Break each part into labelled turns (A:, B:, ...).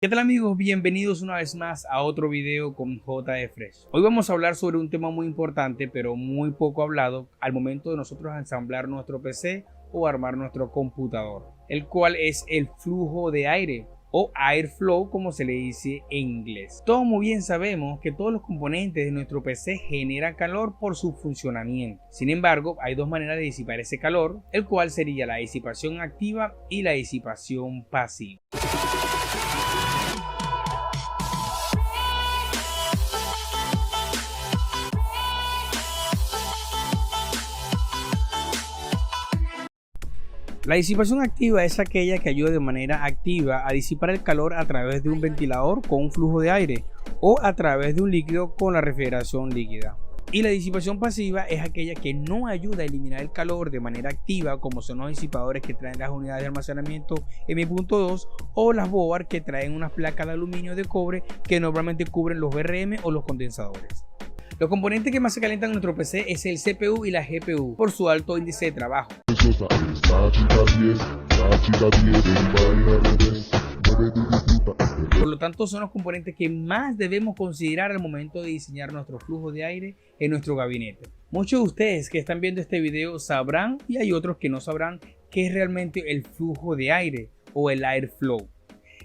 A: ¿Qué tal amigos? Bienvenidos una vez más a otro video con JE Fresh. Hoy vamos a hablar sobre un tema muy importante pero muy poco hablado al momento de nosotros ensamblar nuestro PC o armar nuestro computador, el cual es el flujo de aire o airflow como se le dice en inglés. Todos muy bien sabemos que todos los componentes de nuestro PC generan calor por su funcionamiento. Sin embargo, hay dos maneras de disipar ese calor, el cual sería la disipación activa y la disipación pasiva. La disipación activa es aquella que ayuda de manera activa a disipar el calor a través de un ventilador con un flujo de aire o a través de un líquido con la refrigeración líquida. Y la disipación pasiva es aquella que no ayuda a eliminar el calor de manera activa, como son los disipadores que traen las unidades de almacenamiento M.2 o las board que traen unas placas de aluminio de cobre que normalmente cubren los VRM o los condensadores. Los componentes que más se calientan en nuestro PC es el CPU y la GPU por su alto índice de trabajo. Por lo tanto, son los componentes que más debemos considerar al momento de diseñar nuestro flujo de aire en nuestro gabinete. Muchos de ustedes que están viendo este video sabrán, y hay otros que no sabrán, qué es realmente el flujo de aire o el airflow.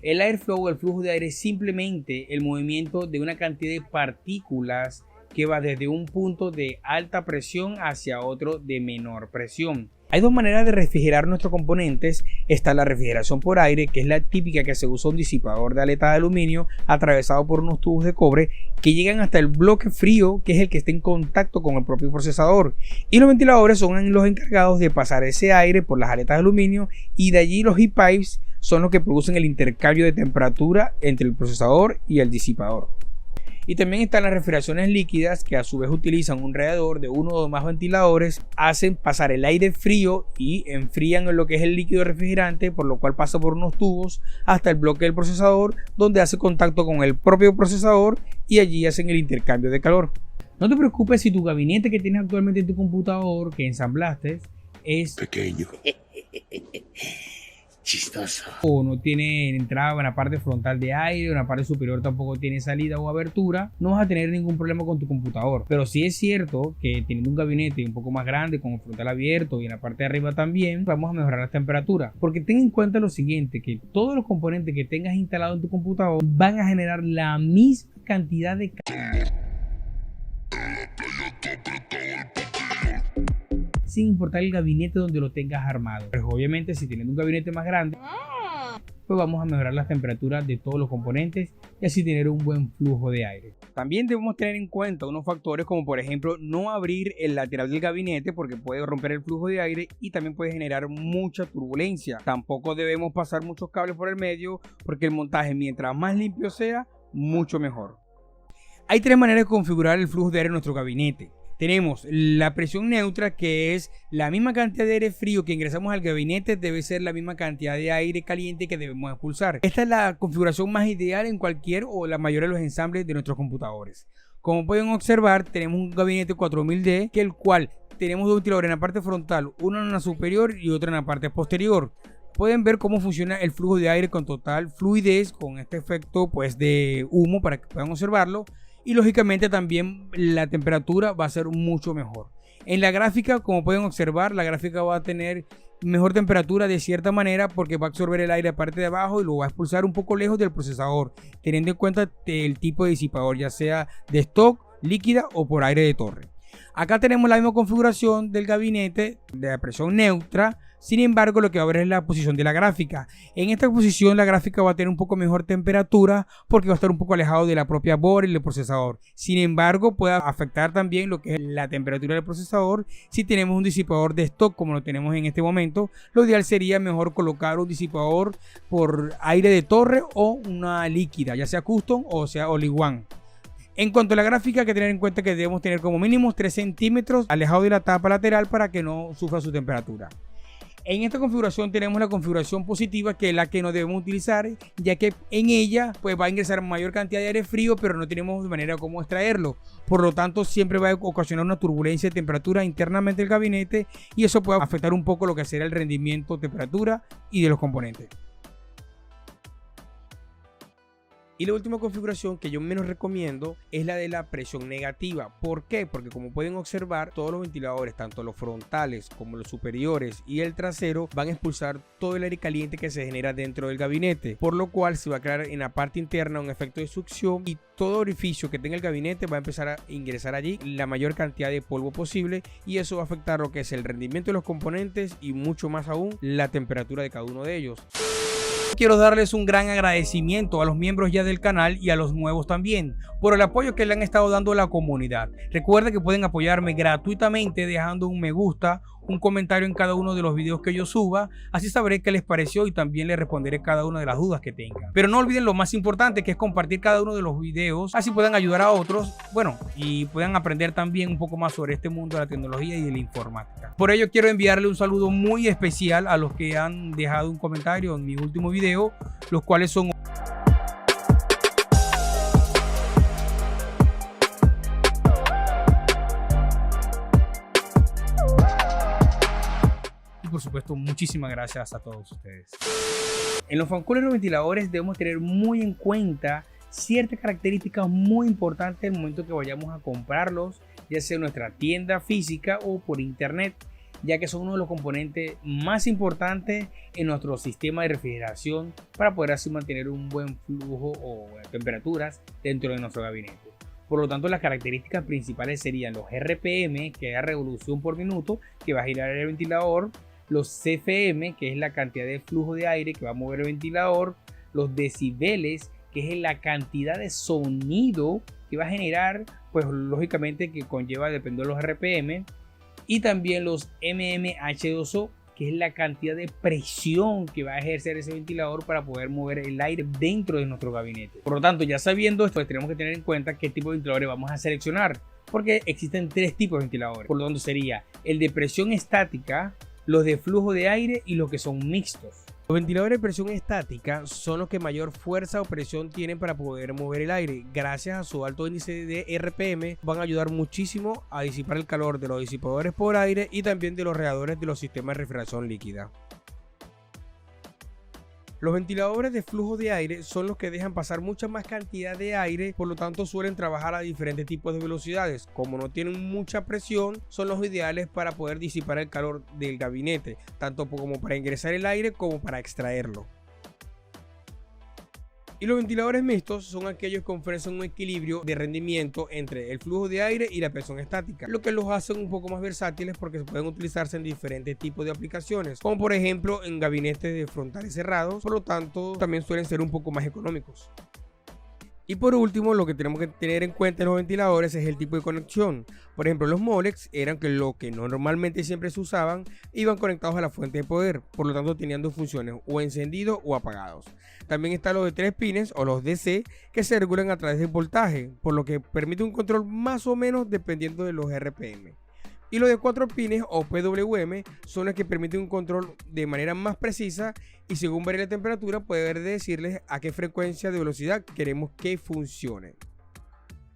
A: El airflow o el flujo de aire es simplemente el movimiento de una cantidad de partículas que va desde un punto de alta presión hacia otro de menor presión. Hay dos maneras de refrigerar nuestros componentes. Está la refrigeración por aire, que es la típica que se usa un disipador de aleta de aluminio atravesado por unos tubos de cobre que llegan hasta el bloque frío, que es el que está en contacto con el propio procesador. Y los ventiladores son los encargados de pasar ese aire por las aletas de aluminio, y de allí los heat pipes son los que producen el intercambio de temperatura entre el procesador y el disipador. Y también están las refrigeraciones líquidas, que a su vez utilizan un radiador de uno o más ventiladores, hacen pasar el aire frío y enfrían lo que es el líquido refrigerante, por lo cual pasa por unos tubos hasta el bloque del procesador, donde hace contacto con el propio procesador y allí hacen el intercambio de calor. No te preocupes si tu gabinete que tienes actualmente en tu computador que ensamblaste es pequeño chistoso, o no tiene entrada en la parte frontal de aire, o en la parte superior tampoco tiene salida o abertura, no vas a tener ningún problema con tu computador. Pero sí es cierto que teniendo un gabinete un poco más grande con el frontal abierto y en la parte de arriba también, vamos a mejorar la temperatura, porque ten en cuenta lo siguiente, que todos los componentes que tengas instalados en tu computador van a generar la misma cantidad de calor, sin importar el gabinete donde lo tengas armado. Pues obviamente si tienes un gabinete más grande, pues vamos a mejorar las temperaturas de todos los componentes y así tener un buen flujo de aire. También debemos tener en cuenta unos factores como por ejemplo no abrir el lateral del gabinete, porque puede romper el flujo de aire y también puede generar mucha turbulencia. Tampoco debemos pasar muchos cables por el medio, porque el montaje mientras más limpio sea, mucho mejor. Hay tres maneras de configurar el flujo de aire en nuestro gabinete. Tenemos la presión neutra, que es la misma cantidad de aire frío que ingresamos al gabinete debe ser la misma cantidad de aire caliente que debemos expulsar. Esta es la configuración más ideal en cualquier o la mayoría de los ensambles de nuestros computadores. Como pueden observar, tenemos un gabinete 4000D, que el cual tenemos dos ventiladores en la parte frontal, uno en la superior y otro en la parte posterior. Pueden ver cómo funciona el flujo de aire con total fluidez, con este efecto pues de humo para que puedan observarlo. Y lógicamente también la temperatura va a ser mucho mejor. En la gráfica, como pueden observar, la gráfica va a tener mejor temperatura de cierta manera, porque va a absorber el aire a la parte de abajo y lo va a expulsar un poco lejos del procesador, teniendo en cuenta el tipo de disipador, ya sea de stock, líquida o por aire de torre. Acá tenemos la misma configuración del gabinete de la presión neutra. Sin embargo, lo que va a ver es la posición de la gráfica. En esta posición la gráfica va a tener un poco mejor temperatura, porque va a estar un poco alejado de la propia board y del procesador. Sin embargo, puede afectar también lo que es la temperatura del procesador. Si tenemos un disipador de stock como lo tenemos en este momento, lo ideal sería mejor colocar un disipador por aire de torre o una líquida, ya sea custom o sea all in one. En cuanto a la gráfica, hay que tener en cuenta que debemos tener como mínimo 3 centímetros alejado de la tapa lateral para que no sufra su temperatura. En esta configuración tenemos la configuración positiva, que es la que no debemos utilizar, ya que en ella pues va a ingresar mayor cantidad de aire frío, pero no tenemos de manera como extraerlo. Por lo tanto, siempre va a ocasionar una turbulencia de temperatura internamente del gabinete, y eso puede afectar un poco lo que será el rendimiento, temperatura y de los componentes. Y la última configuración que yo menos recomiendo es la de la presión negativa. ¿Por qué? Porque como pueden observar, todos los ventiladores, tanto los frontales como los superiores y el trasero, van a expulsar todo el aire caliente que se genera dentro del gabinete, por lo cual se va a crear en la parte interna un efecto de succión y todo orificio que tenga el gabinete va a empezar a ingresar allí la mayor cantidad de polvo posible, y eso va a afectar lo que es el rendimiento de los componentes y mucho más aún la temperatura de cada uno de ellos. Quiero darles un gran agradecimiento a los miembros ya del canal y a los nuevos también por el apoyo que le han estado dando a la comunidad. Recuerden que pueden apoyarme gratuitamente dejando un me gusta, un comentario en cada uno de los videos que yo suba, así sabré qué les pareció y también les responderé cada una de las dudas que tengan. Pero no olviden lo más importante, que es compartir cada uno de los videos, así puedan ayudar a otros, bueno, y puedan aprender también un poco más sobre este mundo de la tecnología y de la informática. Por ello quiero enviarle un saludo muy especial a los que han dejado un comentario en mi último video, los cuales son y por supuesto muchísimas gracias a todos ustedes. En los fan coolers, los ventiladores, debemos tener muy en cuenta ciertas características muy importantes en el momento que vayamos a comprarlos, ya sea en nuestra tienda física o por internet, ya que son uno de los componentes más importantes en nuestro sistema de refrigeración para poder así mantener un buen flujo o temperaturas dentro de nuestro gabinete. Por lo tanto, las características principales serían los RPM, que es la revolución por minuto que va a girar el ventilador, los CFM, que es la cantidad de flujo de aire que va a mover el ventilador, los decibeles, que es la cantidad de sonido que va a generar, pues lógicamente que conlleva dependiendo de los RPM, y también los mmH2O, que es la cantidad de presión que va a ejercer ese ventilador para poder mover el aire dentro de nuestro gabinete. Por lo tanto, ya sabiendo esto, pues tenemos que tener en cuenta qué tipo de ventiladores vamos a seleccionar, porque existen tres tipos de ventiladores. Por lo tanto, sería el de presión estática, los de flujo de aire y los que son mixtos. Los ventiladores de presión estática son los que mayor fuerza o presión tienen para poder mover el aire. Gracias a su alto índice de RPM van a ayudar muchísimo a disipar el calor de los disipadores por aire y también de los radiadores de los sistemas de refrigeración líquida. Los ventiladores de flujo de aire son los que dejan pasar mucha más cantidad de aire, por lo tanto suelen trabajar a diferentes tipos de velocidades. Como no tienen mucha presión, son los ideales para poder disipar el calor del gabinete, tanto como para ingresar el aire como para extraerlo. Y los ventiladores mixtos son aquellos que ofrecen un equilibrio de rendimiento entre el flujo de aire y la presión estática, lo que los hace un poco más versátiles porque se pueden utilizarse en diferentes tipos de aplicaciones, como por ejemplo en gabinetes de frontales cerrados, por lo tanto también suelen ser un poco más económicos. Y por último, lo que tenemos que tener en cuenta en los ventiladores es el tipo de conexión. Por ejemplo, los Molex eran que lo que normalmente siempre se usaban, iban conectados a la fuente de poder, por lo tanto tenían dos funciones, o encendidos o apagados. También están los de 3 pines o los DC, que se regulan a través del voltaje, por lo que permite un control más o menos dependiendo de los RPM. Y los de 4 pines o PWM son los que permiten un control de manera más precisa y según varía la temperatura poder decirles a qué frecuencia de velocidad queremos que funcione.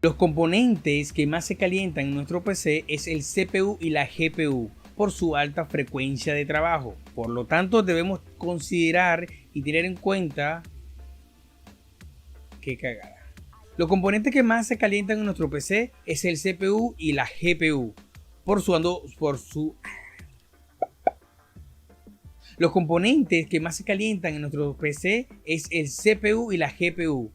A: Los componentes que más se calientan en nuestro PC es el CPU y la GPU por su alta frecuencia de trabajo. Por lo tanto, debemos considerar y tener en cuenta que cagada. Los componentes que más se calientan en nuestro PC es el CPU y la GPU. Los componentes que más se calientan en nuestro PC es el CPU y la GPU.